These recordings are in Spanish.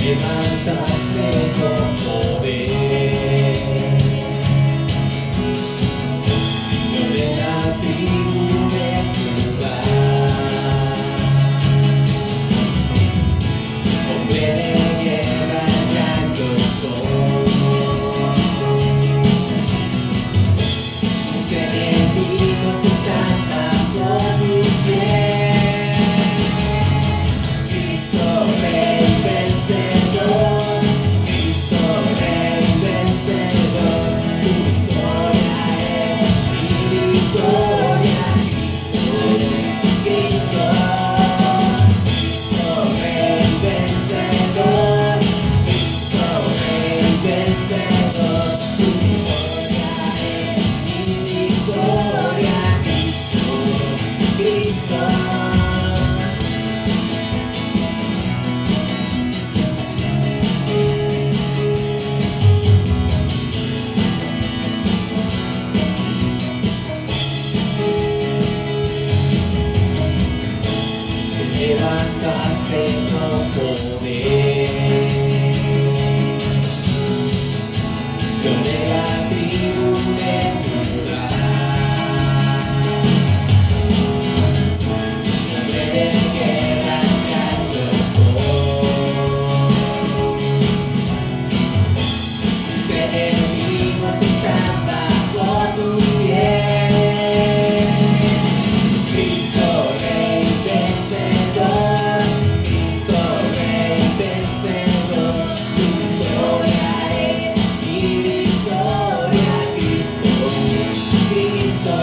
levantaste con poder. Yo de la tribu de Judá, hombre de guerra ya yo soy. Mis enemigos están bajo mis pies. Cristo Rey vencedor, Cristo Rey vencedor, tu victoria es mi victoria. Cristo, Cristo Rey vencedor, Cristo Rey vencedor, tu victoria es mi victoria. Cristo. Levantaste con poder. Yo de la tribu de Judá, hombre de guerra ya yo soy. Mis enemigos están bajo tus pies. Cristo Rey vencedor, Cristo Rey vencedor, tu victoria es mi victoria. Cristo, Cristo,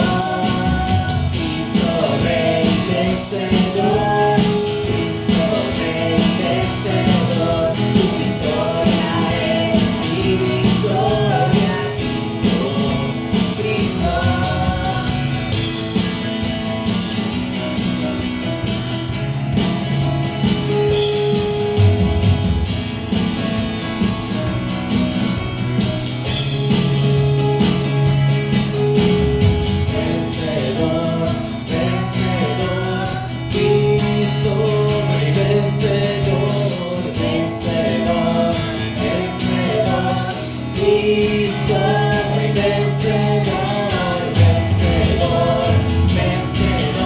Cristo Rey vencedor, Cristo Rey vencedor, tu victoria es mi victoria. Cristo, Cristo. Vencedor, vencedor, Cristo Rey vencedor, vencedor, vencedor, Cristo Rey vencedor, vencedor, vencedor,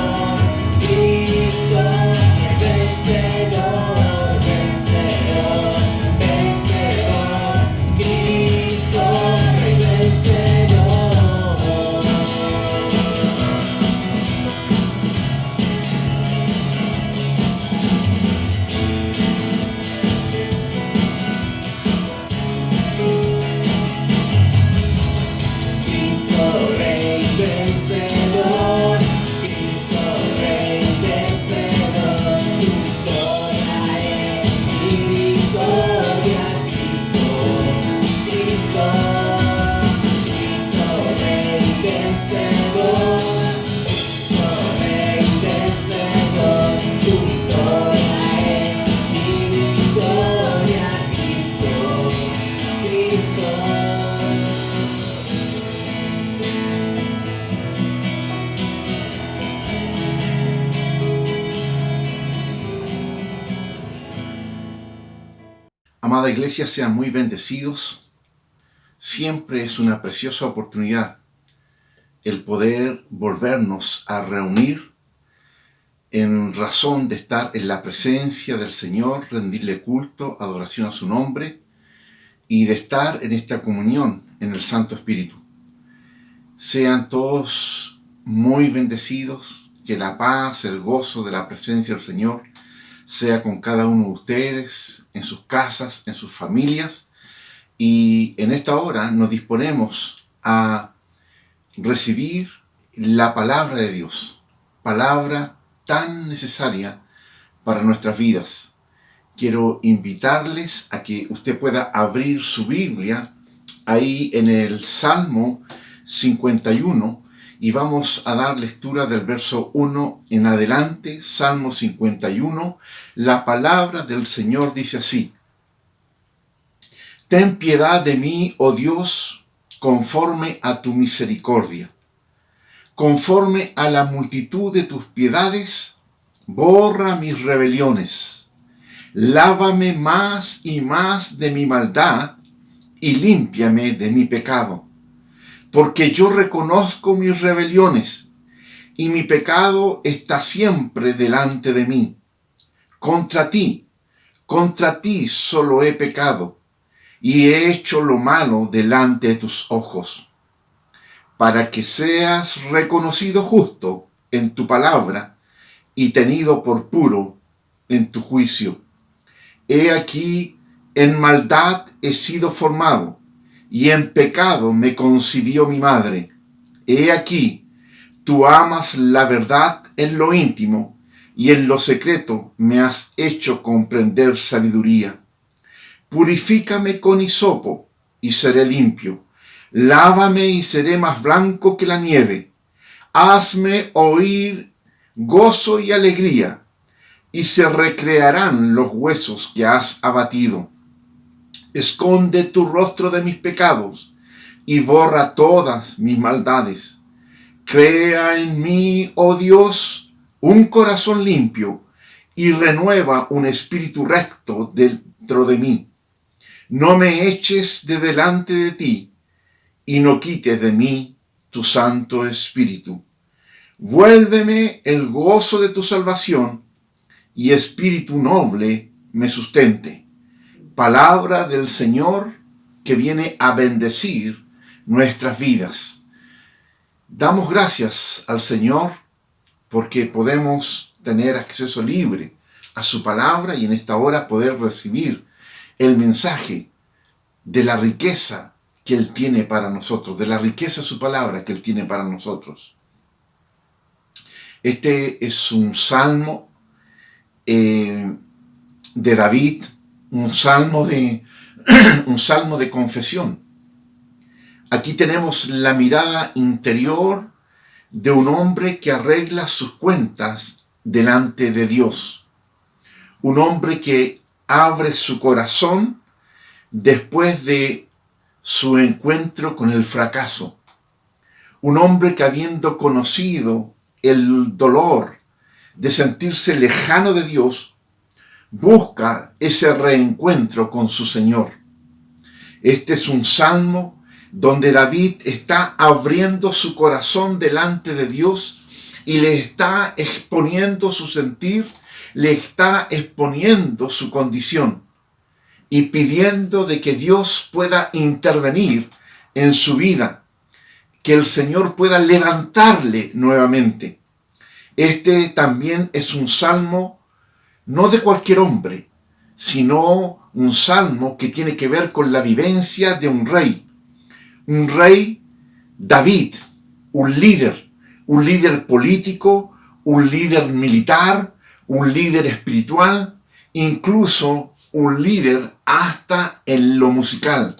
Cristo Rey vencedor, vencedor, vencedor, Cristo Rey vencedor. Cristo Rey vencedor, Cristo Rey vencedor, tu victoria es mi victoria. Cristo, Cristo, Cristo Rey vencedor, Cristo Rey vencedor, tu victoria es mi victoria. Cristo, Cristo. Amada Iglesia, sean muy bendecidos. Siempre es una preciosa oportunidad el poder volvernos a reunir en razón de estar en la presencia del Señor, rendirle culto, adoración a su nombre y de estar en esta comunión en el Santo Espíritu. Sean todos muy bendecidos, que la paz, el gozo de la presencia del Señor sea con cada uno de ustedes, en sus casas, en sus familias. Y en esta hora nos disponemos a recibir la palabra de Dios, palabra tan necesaria para nuestras vidas. Quiero invitarles a que usted pueda abrir su Biblia ahí en el Salmo 51 y vamos a dar lectura del verso 1 en adelante. Salmo 51, la palabra del Señor dice así: Ten piedad de mí, oh Dios, conforme a tu misericordia. Conforme a la multitud de tus piedades, borra mis rebeliones. Lávame más y más de mi maldad y límpiame de mi pecado. Porque yo reconozco mis rebeliones y mi pecado está siempre delante de mí. Contra ti solo he pecado y he hecho lo malo delante de tus ojos, para que seas reconocido justo en tu palabra y tenido por puro en tu juicio. He aquí, en maldad he sido formado, y en pecado me concibió mi madre. He aquí, tú amas la verdad en lo íntimo, y en lo secreto me has hecho comprender sabiduría. Purifícame con hisopo, y seré limpio. Lávame y seré más blanco que la nieve. Hazme oír gozo y alegría, y se recrearán los huesos que has abatido. Esconde tu rostro de mis pecados, y borra todas mis maldades. Crea en mí, oh Dios, un corazón limpio, y renueva un espíritu recto dentro de mí. No me eches de delante de ti, y no quites de mí tu Santo Espíritu. Vuélveme el gozo de tu salvación, y espíritu noble me sustente. Palabra del Señor que viene a bendecir nuestras vidas. Damos gracias al Señor porque podemos tener acceso libre a su palabra y en esta hora poder recibir el mensaje de la riqueza que Él tiene para nosotros, de la riqueza de su palabra que Él tiene para nosotros. Este es un salmo de David, un salmo de confesión. Aquí tenemos la mirada interior de un hombre que arregla sus cuentas delante de Dios. Un hombre que abre su corazón después de su encuentro con el fracaso. Un hombre que, habiendo conocido el dolor de sentirse lejano de Dios, busca ese reencuentro con su Señor. Este es un salmo donde David está abriendo su corazón delante de Dios y le está exponiendo su sentir, le está exponiendo su condición y pidiendo de que Dios pueda intervenir en su vida, que el Señor pueda levantarle nuevamente. Este también es un salmo no de cualquier hombre, sino un salmo que tiene que ver con la vivencia de un rey David, un líder político, un líder militar, un líder espiritual, incluso un líder hasta en lo musical.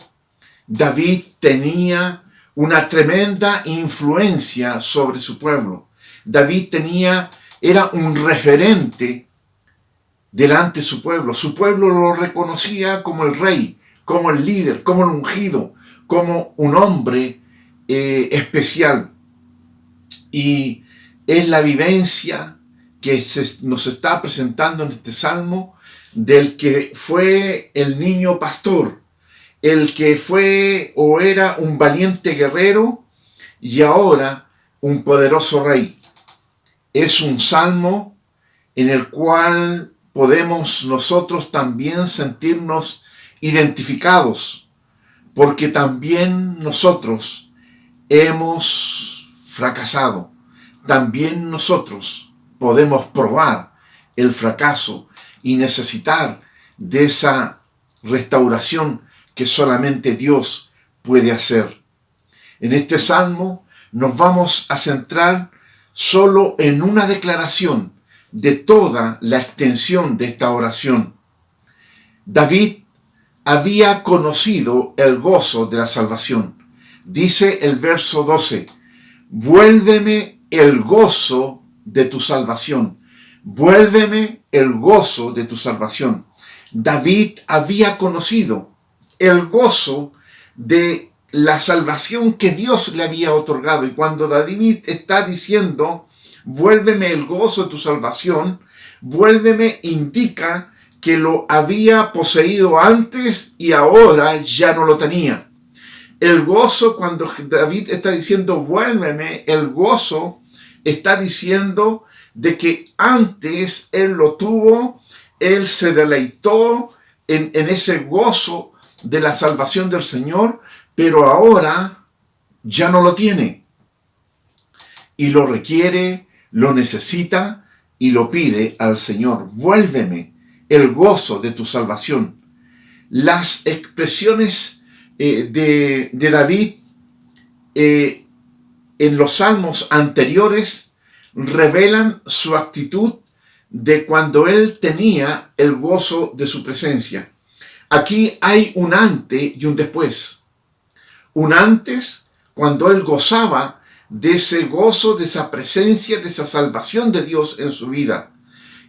David tenía una tremenda influencia sobre su pueblo. David era un referente delante de su pueblo. Su pueblo lo reconocía como el rey, como el líder, como el ungido, como un hombre especial. Y es la vivencia que nos está presentando en este salmo del que fue el niño pastor, el que fue o era un valiente guerrero y ahora un poderoso rey. Es un salmo en el cual podemos nosotros también sentirnos identificados, porque también nosotros hemos fracasado. También nosotros podemos probar el fracaso y necesitar de esa restauración que solamente Dios puede hacer. En este salmo nos vamos a centrar solo en una declaración de toda la extensión de esta oración. David había conocido el gozo de la salvación. Dice el verso 12, vuélveme el gozo de tu salvación. Vuélveme el gozo de tu salvación. David había conocido el gozo de la salvación que Dios le había otorgado. Y cuando David está diciendo, vuélveme el gozo de tu salvación, vuélveme indica que lo había poseído antes y ahora ya no lo tenía. El gozo, cuando David está diciendo vuélveme, el gozo está diciendo de que antes él lo tuvo, él se deleitó en ese gozo de la salvación del Señor, pero ahora ya no lo tiene. Y lo requiere, lo necesita y lo pide al Señor. Vuélveme el gozo de tu salvación. Las expresiones de David en los salmos anteriores revelan su actitud de cuando él tenía el gozo de su presencia. Aquí hay un antes y un después. Un antes, cuando él gozaba de ese gozo, de esa presencia, de esa salvación de Dios en su vida.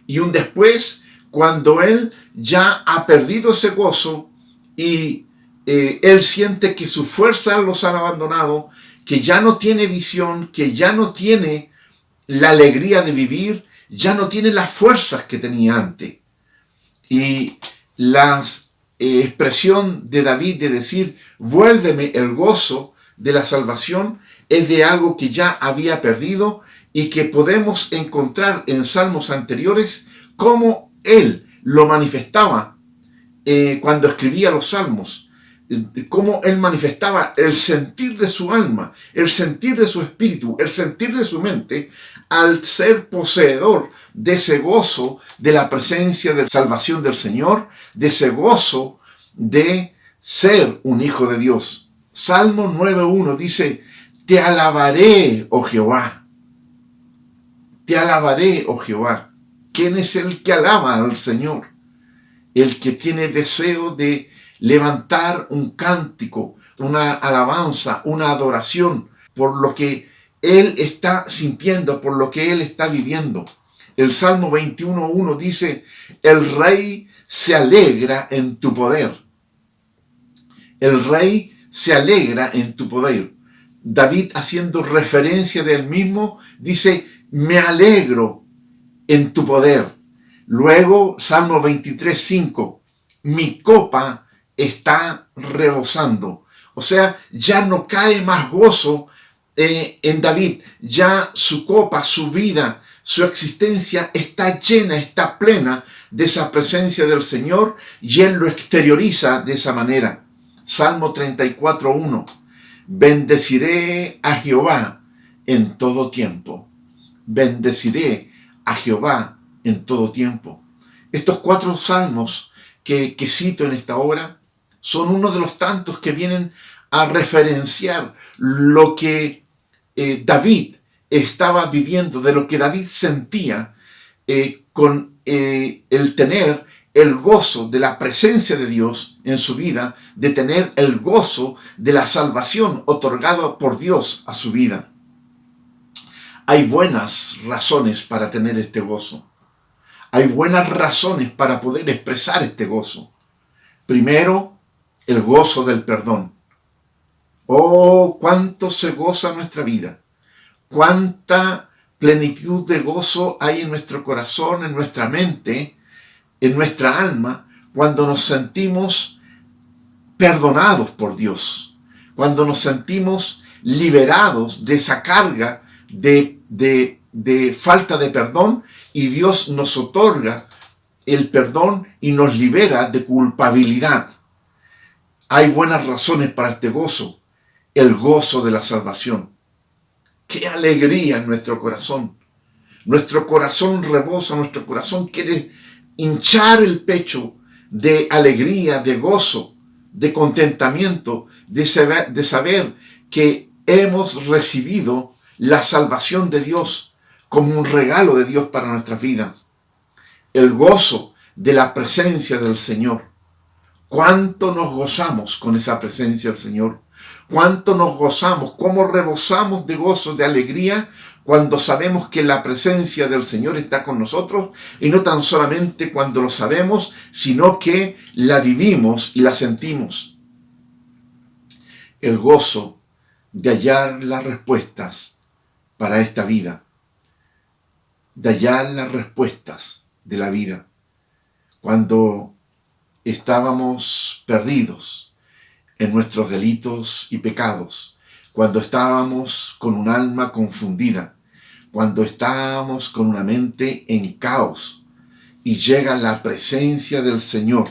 Y un después, cuando él ya ha perdido ese gozo y él siente que sus fuerzas los han abandonado, que ya no tiene visión, que ya no tiene la alegría de vivir, ya no tiene las fuerzas que tenía antes. Y la expresión de David de decir, vuélveme el gozo de la salvación, es de algo que ya había perdido y que podemos encontrar en salmos anteriores cómo él lo manifestaba cuando escribía los salmos, cómo él manifestaba el sentir de su alma, el sentir de su espíritu, el sentir de su mente, al ser poseedor de ese gozo de la presencia de salvación del Señor, de ese gozo de ser un hijo de Dios. Salmo 9.1 dice, te alabaré, oh Jehová. Te alabaré, oh Jehová. ¿Quién es el que alaba al Señor? El que tiene deseo de levantar un cántico, una alabanza, una adoración por lo que él está sintiendo, por lo que él está viviendo. El Salmo 21.1 dice, el rey se alegra en tu poder. El rey se alegra en tu poder. David, haciendo referencia de él mismo, dice, me alegro en tu poder. Luego, Salmo 23.5, mi copa está rebosando. O sea, ya no cae más gozo en David. Ya su copa, su vida, su existencia está llena, está plena de esa presencia del Señor y él lo exterioriza de esa manera. Salmo 34.1, bendeciré a Jehová en todo tiempo. Bendeciré a Jehová en todo tiempo. Estos 4 salmos que cito en esta obra son uno de los tantos que vienen a referenciar lo que David estaba viviendo, de lo que David sentía con el tener el gozo de la presencia de Dios en su vida, de tener el gozo de la salvación otorgada por Dios a su vida. Hay buenas razones para tener este gozo. Hay buenas razones para poder expresar este gozo. Primero, el gozo del perdón. Oh, cuánto se goza nuestra vida. Cuánta plenitud de gozo hay en nuestro corazón, en nuestra mente, en nuestra alma, cuando nos sentimos perdonados por Dios. Cuando nos sentimos liberados de esa carga de falta de perdón y Dios nos otorga el perdón y nos libera de culpabilidad. Hay buenas razones para este gozo, el gozo de la salvación. ¡Qué alegría en nuestro corazón! Nuestro corazón rebosa, nuestro corazón quiere hinchar el pecho de alegría, de gozo, de contentamiento, de saber que hemos recibido la salvación de Dios como un regalo de Dios para nuestras vidas. El gozo de la presencia del Señor. ¿Cuánto nos gozamos con esa presencia del Señor? ¿Cuánto nos gozamos? ¿Cómo rebosamos de gozo, de alegría, cuando sabemos que la presencia del Señor está con nosotros? Y no tan solamente cuando lo sabemos, sino que la vivimos y la sentimos. El gozo de hallar las respuestas para esta vida. De hallar las respuestas de la vida. cuando estábamos perdidos en nuestros delitos y pecados, cuando estábamos con un alma confundida, cuando estábamos con una mente en caos, y llega la presencia del Señor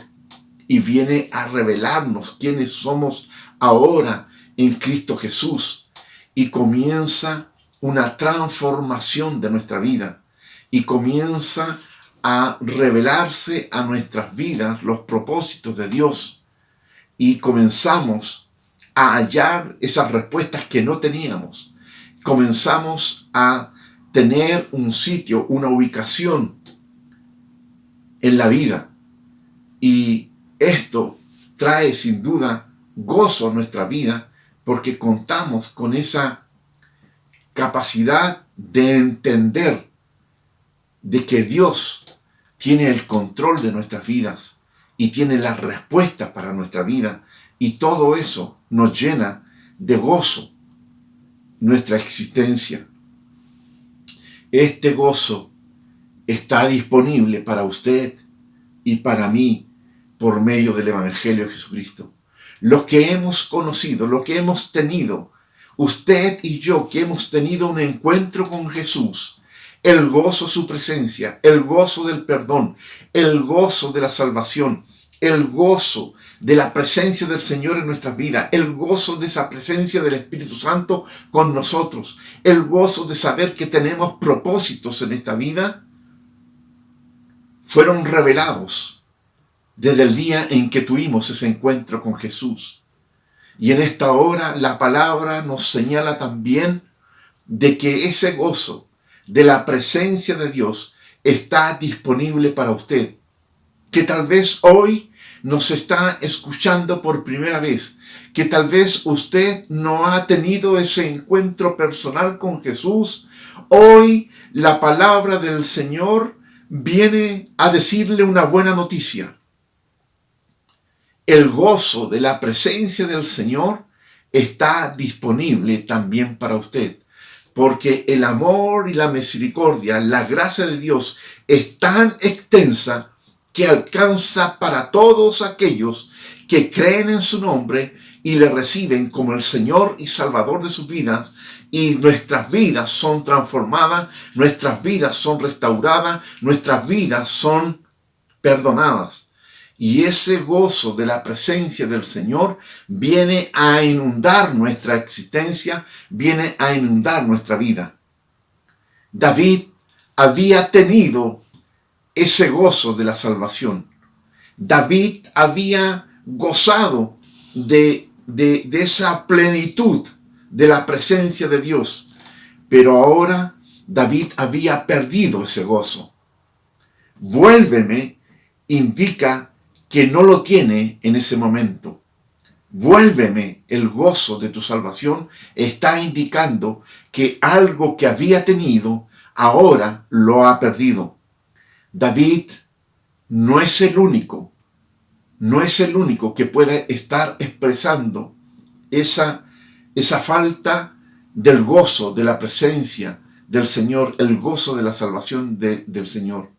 y viene a revelarnos quiénes somos ahora en Cristo Jesús, y comienza una transformación de nuestra vida, y comienza a revelarse a nuestras vidas los propósitos de Dios, y comenzamos a hallar esas respuestas que no teníamos. Comenzamos a tener un sitio, una ubicación en la vida, y esto trae sin duda gozo a nuestra vida, porque contamos con esa capacidad de entender de que Dios tiene el control de nuestras vidas y tiene las respuestas para nuestra vida, y todo eso nos llena de gozo nuestra existencia. Este gozo está disponible para usted y para mí por medio del Evangelio de Jesucristo. Los que hemos conocido, lo que hemos tenido, usted y yo, que hemos tenido un encuentro con Jesús, el gozo de su presencia, el gozo del perdón, el gozo de la salvación, el gozo de la presencia del Señor en nuestras vidas, el gozo de esa presencia del Espíritu Santo con nosotros, el gozo de saber que tenemos propósitos en esta vida, fueron revelados desde el día en que tuvimos ese encuentro con Jesús. Y en esta hora la palabra nos señala también de que ese gozo de la presencia de Dios está disponible para usted, que tal vez hoy nos está escuchando por primera vez, que tal vez usted no ha tenido ese encuentro personal con Jesús. Hoy la palabra del Señor viene a decirle una buena noticia. El gozo de la presencia del Señor está disponible también para usted, porque el amor y la misericordia, la gracia de Dios es tan extensa que alcanza para todos aquellos que creen en su nombre y le reciben como el Señor y Salvador de sus vidas, y nuestras vidas son transformadas, nuestras vidas son restauradas, nuestras vidas son perdonadas. Y ese gozo de la presencia del Señor viene a inundar nuestra existencia, viene a inundar nuestra vida. David había tenido ese gozo de la salvación. David había gozado de esa plenitud de la presencia de Dios, pero ahora David había perdido ese gozo. Vuélveme indica que no lo tiene en ese momento. Vuélveme, el gozo de tu salvación, está indicando que algo que había tenido ahora lo ha perdido. David no es el único que puede estar expresando esa falta del gozo de la presencia del Señor, el gozo de la salvación del Señor.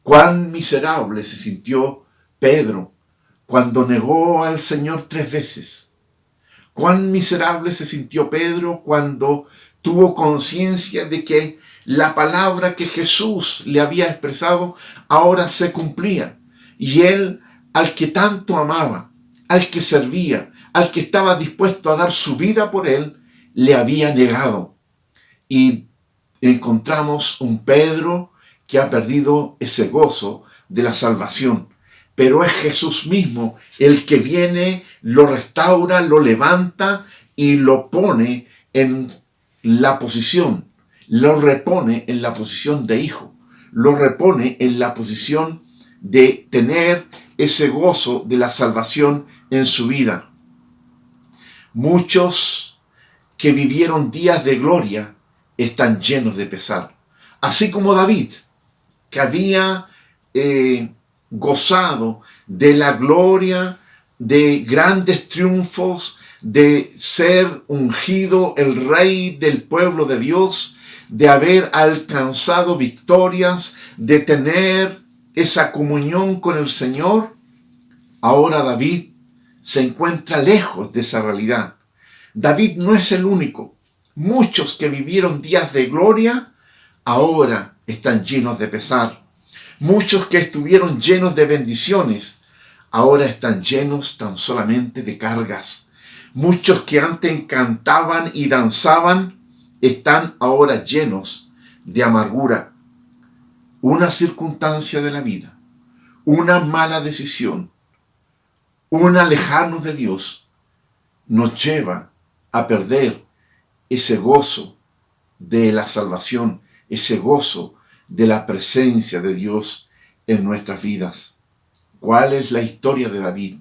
Cuán miserable se sintió Pedro cuando negó al Señor 3 veces. Cuán miserable se sintió Pedro cuando tuvo conciencia de que la palabra que Jesús le había expresado ahora se cumplía. Y él, al que tanto amaba, al que servía, al que estaba dispuesto a dar su vida por él, le había negado. Y encontramos un Pedro que ha perdido ese gozo de la salvación. Pero es Jesús mismo el que viene, lo restaura, lo levanta y lo pone en la posición, lo repone en la posición de hijo, lo repone en la posición de tener ese gozo de la salvación en su vida. Muchos que vivieron días de gloria están llenos de pesar, así como David, que había gozado de la gloria, de grandes triunfos, de ser ungido el rey del pueblo de Dios, de haber alcanzado victorias, de tener esa comunión con el Señor, ahora David se encuentra lejos de esa realidad. David no es el único. Muchos que vivieron días de gloria ahora están llenos de pesar. Muchos que estuvieron llenos de bendiciones ahora están llenos tan solamente de cargas. Muchos que antes cantaban y danzaban están ahora llenos de amargura. Una circunstancia de la vida, una mala decisión, un alejarnos de Dios nos lleva a perder ese gozo de la salvación, ese gozo de la presencia de Dios en nuestras vidas. ¿Cuál es la historia de David?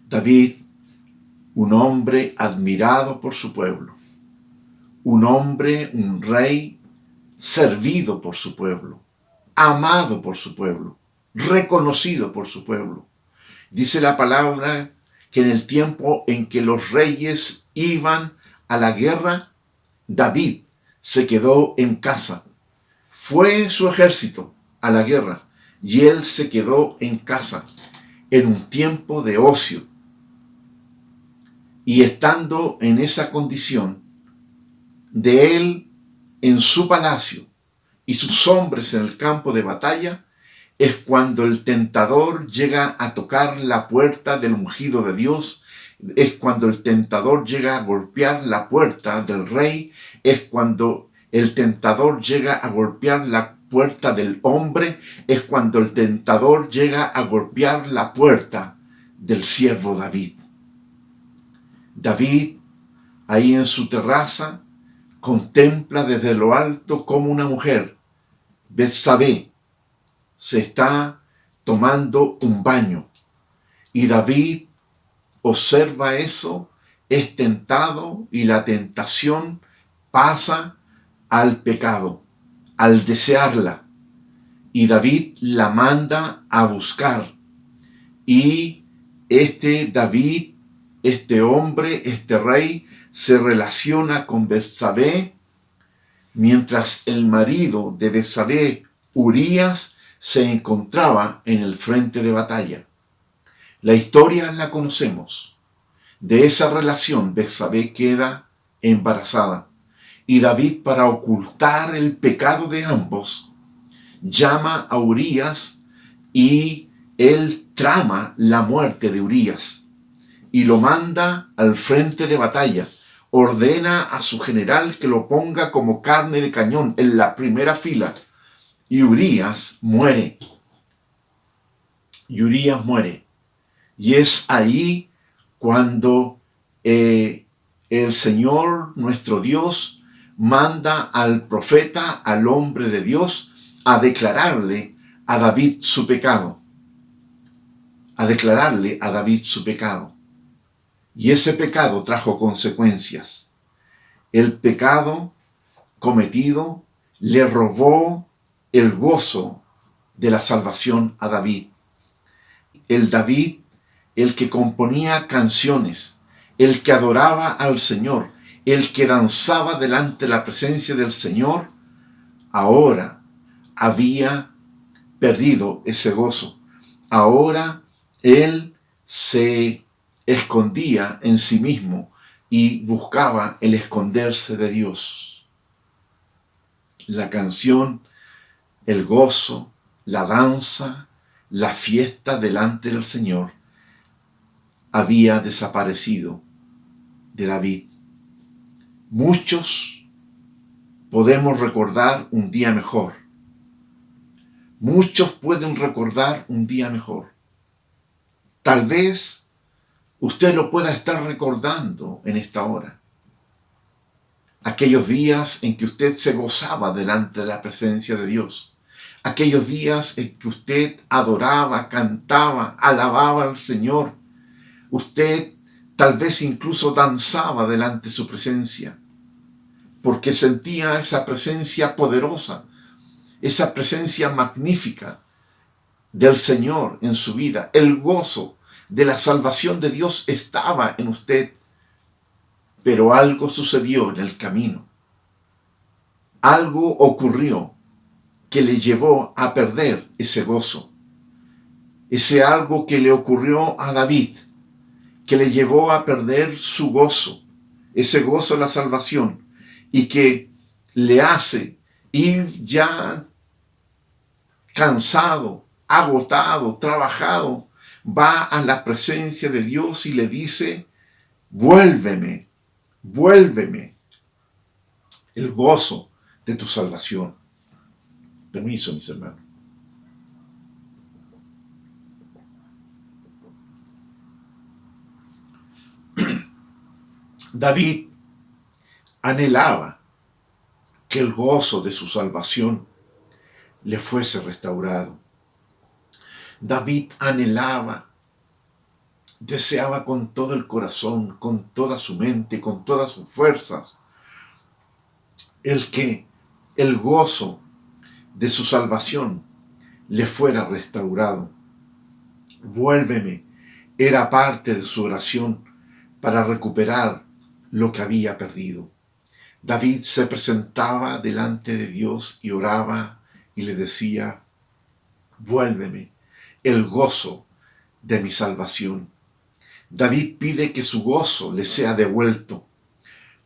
David, un hombre admirado por su pueblo, un hombre, un rey servido por su pueblo, amado por su pueblo, reconocido por su pueblo. Dice la palabra que en el tiempo en que los reyes iban a la guerra, David se quedó en casa. Fue su ejército a la guerra y él se quedó en casa en un tiempo de ocio. Y estando en esa condición de él en su palacio y sus hombres en el campo de batalla, es cuando el tentador llega a tocar la puerta del ungido de Dios, es cuando el tentador llega a golpear la puerta del rey, es cuando el tentador llega a golpear la puerta del hombre, es cuando el tentador llega a golpear la puerta del siervo David. David, ahí en su terraza, contempla desde lo alto como una mujer, Betsabé, se está tomando un baño. Y David observa eso, es tentado y la tentación pasa al pecado, al desearla. Y David la manda a buscar. Y David, este hombre, este rey, se relaciona con Betsabé, mientras el marido de Betsabé, Urías, se encontraba en el frente de batalla. La historia la conocemos. De esa relación, Betsabé queda embarazada. Y David, para ocultar el pecado de ambos, llama a Urías y él trama la muerte de Urías y lo manda al frente de batalla. Ordena a su general que lo ponga como carne de cañón en la primera fila. Y Urías muere. Y es ahí cuando el Señor, nuestro Dios, manda al profeta, al hombre de Dios, a declararle a David su pecado. A declararle a David su pecado. Y ese pecado trajo consecuencias. El pecado cometido le robó el gozo de la salvación a David. El David, el que componía canciones, el que adoraba al Señor, el que danzaba delante de la presencia del Señor, ahora había perdido ese gozo. Ahora él se escondía en sí mismo y buscaba el esconderse de Dios. La canción, el gozo, la danza, la fiesta delante del Señor había desaparecido de David. Muchos podemos recordar un día mejor. Muchos pueden recordar un día mejor. Tal vez usted lo pueda estar recordando en esta hora. Aquellos días en que usted se gozaba delante de la presencia de Dios. Aquellos días en que usted adoraba, cantaba, alababa al Señor. Usted tal vez incluso danzaba delante de su presencia, porque sentía esa presencia poderosa, esa presencia magnífica del Señor en su vida. El gozo de la salvación de Dios estaba en usted, pero algo sucedió en el camino. Algo ocurrió que le llevó a perder ese gozo. Ese algo que le ocurrió a David, que le llevó a perder su gozo, ese gozo de la salvación, y que le hace ir ya cansado, agotado, trabajado, va a la presencia de Dios y le dice: vuélveme, vuélveme el gozo de tu salvación. Permiso, mis hermanos. David anhelaba que el gozo de su salvación le fuese restaurado. David anhelaba, deseaba con todo el corazón, con toda su mente, con todas sus fuerzas, el que el gozo de su salvación le fuera restaurado. Vuélveme era parte de su oración para recuperar lo que había perdido. David se presentaba delante de Dios y oraba y le decía: vuélveme el gozo de mi salvación. David pide que su gozo le sea devuelto.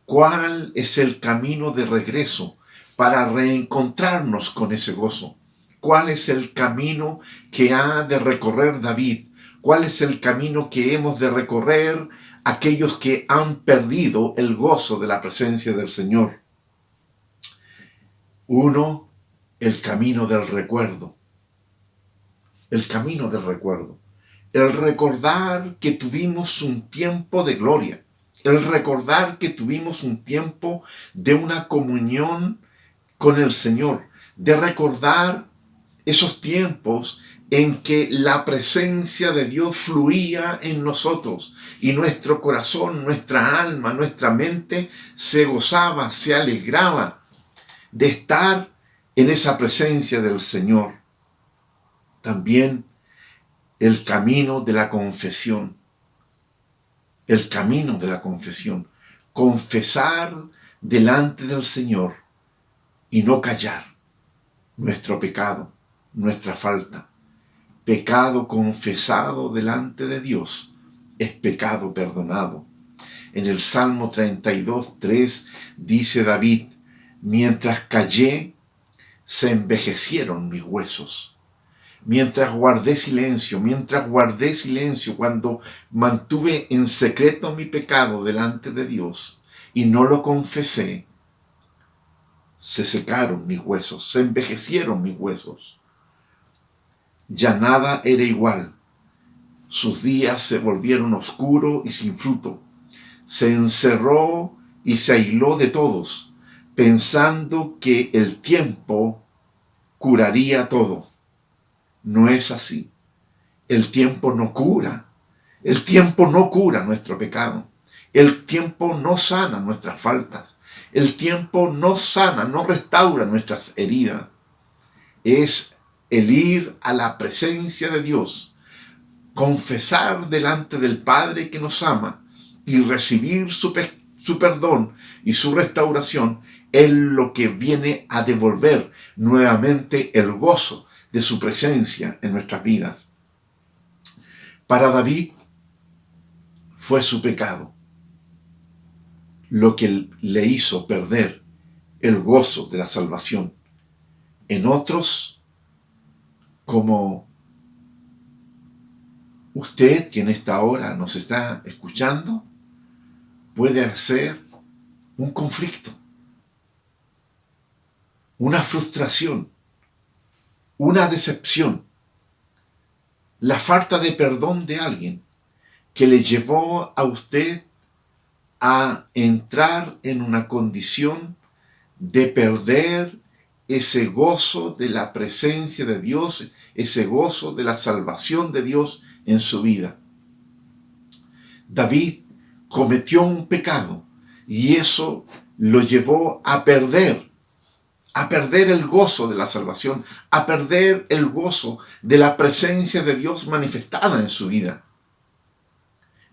¿Cuál es el camino de regreso para reencontrarnos con ese gozo? ¿Cuál es el camino que ha de recorrer David? ¿Cuál es el camino que hemos de recorrer aquellos que han perdido el gozo de la presencia del Señor? Uno, el camino del recuerdo. El camino del recuerdo. El recordar que tuvimos un tiempo de gloria. El recordar que tuvimos un tiempo de una comunión con el Señor. De recordar esos tiempos en que la presencia de Dios fluía en nosotros y nuestro corazón, nuestra alma, nuestra mente se gozaba, se alegraba de estar en esa presencia del Señor. También el camino de la confesión. El camino de la confesión. Confesar delante del Señor y no callar nuestro pecado, nuestra falta. Pecado confesado delante de Dios es pecado perdonado. En el Salmo 32:3 dice David: mientras callé, se envejecieron mis huesos. Mientras guardé silencio, cuando mantuve en secreto mi pecado delante de Dios y no lo confesé, se secaron mis huesos, se envejecieron mis huesos. Ya nada era igual. Sus días se volvieron oscuros y sin fruto. Se encerró y se aisló de todos, pensando que el tiempo curaría todo. No es así. El tiempo no cura. El tiempo no cura nuestro pecado. El tiempo no sana nuestras faltas. El tiempo no sana, no restaura nuestras heridas. Es el ir a la presencia de Dios, confesar delante del Padre que nos ama y recibir su perdón y su restauración, es lo que viene a devolver nuevamente el gozo de su presencia en nuestras vidas. Para David fue su pecado lo que le hizo perder el gozo de la salvación. En otros, como usted que en esta hora nos está escuchando, puede ser un conflicto, una frustración, una decepción, la falta de perdón de alguien que le llevó a usted a entrar en una condición de perder ese gozo de la presencia de Dios, ese gozo de la salvación de Dios en su vida. David cometió un pecado y eso lo llevó a perder el gozo de la salvación, a perder el gozo de la presencia de Dios manifestada en su vida.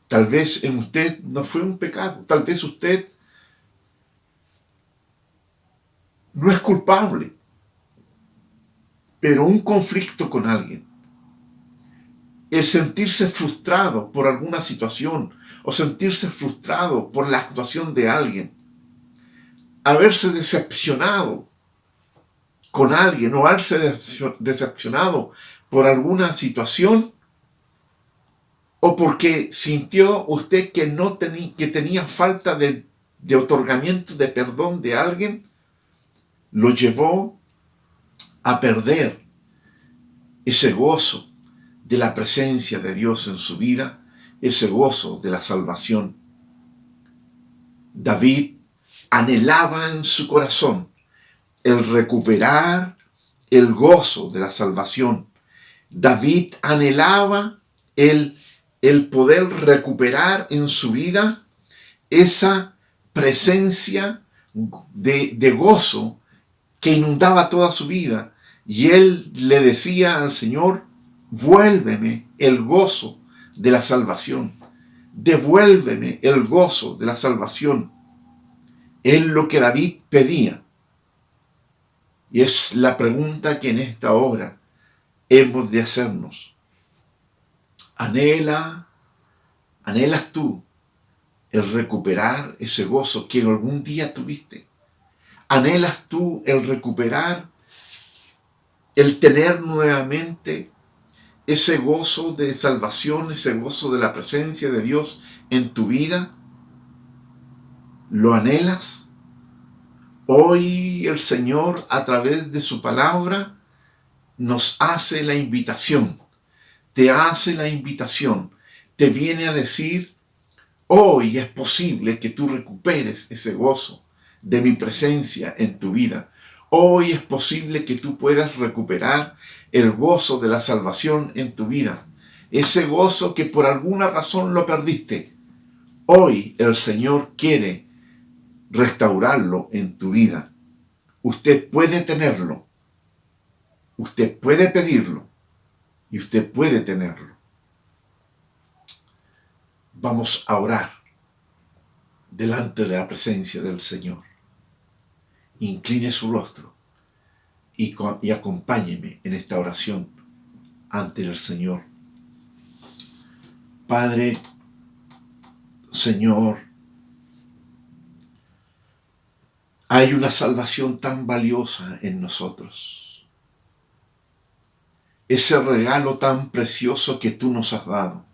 Tal vez en usted no fue un pecado, tal vez usted no es culpable, Pero un conflicto con alguien, el sentirse frustrado por alguna situación o sentirse frustrado por la actuación de alguien, haberse decepcionado con alguien o haberse decepcionado por alguna situación, o porque sintió usted que que tenía falta de otorgamiento de perdón de alguien, lo llevó a perder ese gozo de la presencia de Dios en su vida, ese gozo de la salvación. David anhelaba en su corazón el recuperar el gozo de la salvación. David anhelaba el poder recuperar en su vida esa presencia de gozo que inundaba toda su vida. Y él le decía al Señor: vuélveme el gozo de la salvación. Devuélveme el gozo de la salvación. Es lo que David pedía. Y es la pregunta que en esta hora hemos de hacernos. ¿Anhelas tú el recuperar ese gozo que algún día tuviste? ¿Anhelas tú el recuperar, el tener nuevamente ese gozo de salvación, ese gozo de la presencia de Dios en tu vida? ¿Lo anhelas? Hoy el Señor, a través de su palabra, nos hace la invitación, te hace la invitación, te viene a decir: hoy es posible que tú recuperes ese gozo de mi presencia en tu vida. Hoy es posible que tú puedas recuperar el gozo de la salvación en tu vida. Ese gozo que por alguna razón lo perdiste. Hoy el Señor quiere restaurarlo en tu vida. Usted puede tenerlo. Usted puede pedirlo. Y usted puede tenerlo. Vamos a orar delante de la presencia del Señor. Incline su rostro y acompáñeme en esta oración ante el Señor. Padre, Señor, hay una salvación tan valiosa en nosotros. Ese regalo tan precioso que tú nos has dado.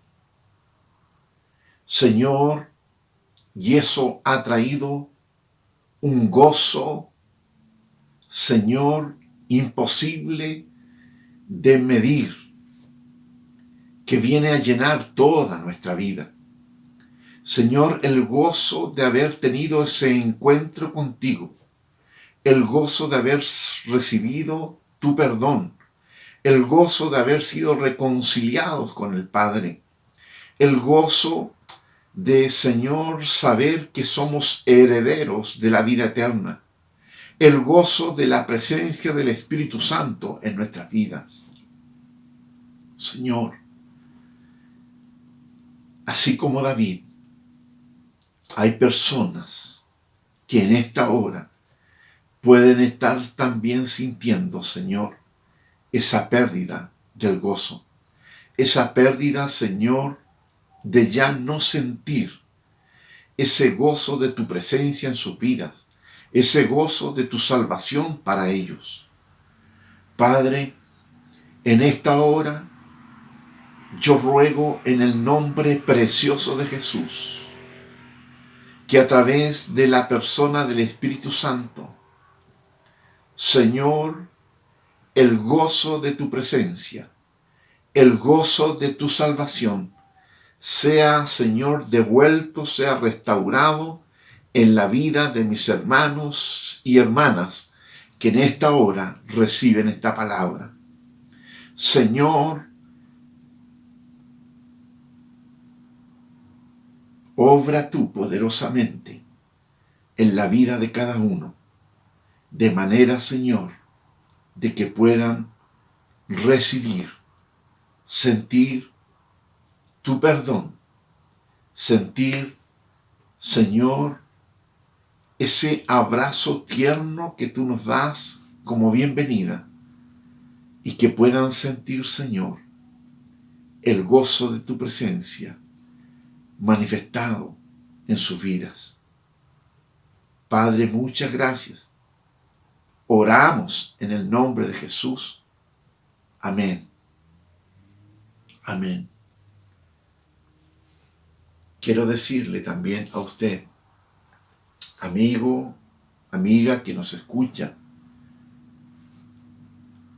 Señor, y eso ha traído un gozo, Señor, imposible de medir, que viene a llenar toda nuestra vida. Señor, el gozo de haber tenido ese encuentro contigo, el gozo de haber recibido tu perdón, el gozo de haber sido reconciliados con el Padre, el gozo de, Señor, saber que somos herederos de la vida eterna, el gozo de la presencia del Espíritu Santo en nuestras vidas. Señor, así como David, hay personas que en esta hora pueden estar también sintiendo, Señor, esa pérdida del gozo, esa pérdida, Señor, de ya no sentir ese gozo de tu presencia en sus vidas, ese gozo de tu salvación para ellos. Padre, en esta hora yo ruego en el nombre precioso de Jesús que a través de la persona del Espíritu Santo, Señor, el gozo de tu presencia, el gozo de tu salvación, sea, Señor, devuelto, sea restaurado en la vida de mis hermanos y hermanas que en esta hora reciben esta palabra. Señor, obra tú poderosamente en la vida de cada uno, de manera, Señor, de que puedan recibir, sentir tu perdón, sentir, Señor, ese abrazo tierno que tú nos das como bienvenida, y que puedan sentir, Señor, el gozo de tu presencia manifestado en sus vidas. Padre, muchas gracias. Oramos en el nombre de Jesús. Amén. Amén. Quiero decirle también a usted, amigo, amiga que nos escucha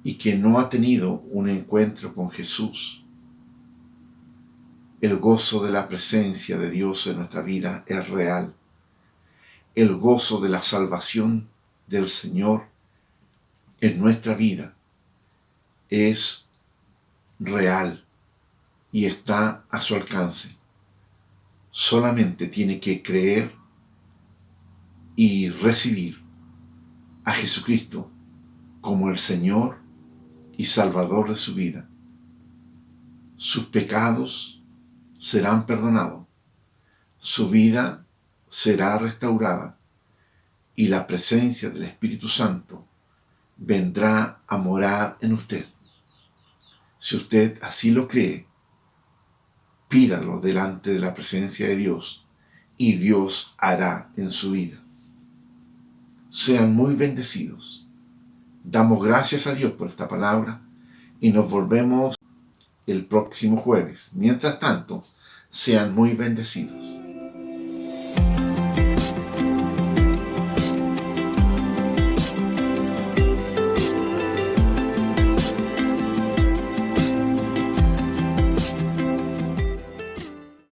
y que no ha tenido un encuentro con Jesús, el gozo de la presencia de Dios en nuestra vida es real. El gozo de la salvación del Señor en nuestra vida es real y está a su alcance. Solamente tiene que creer y recibir a Jesucristo como el Señor y Salvador de su vida. Sus pecados serán perdonados, su vida será restaurada y la presencia del Espíritu Santo vendrá a morar en usted. Si usted así lo cree, pídalo delante de la presencia de Dios y Dios hará en su vida. Sean muy bendecidos. Damos gracias a Dios por esta palabra y nos volvemos el próximo jueves. Mientras tanto, sean muy bendecidos.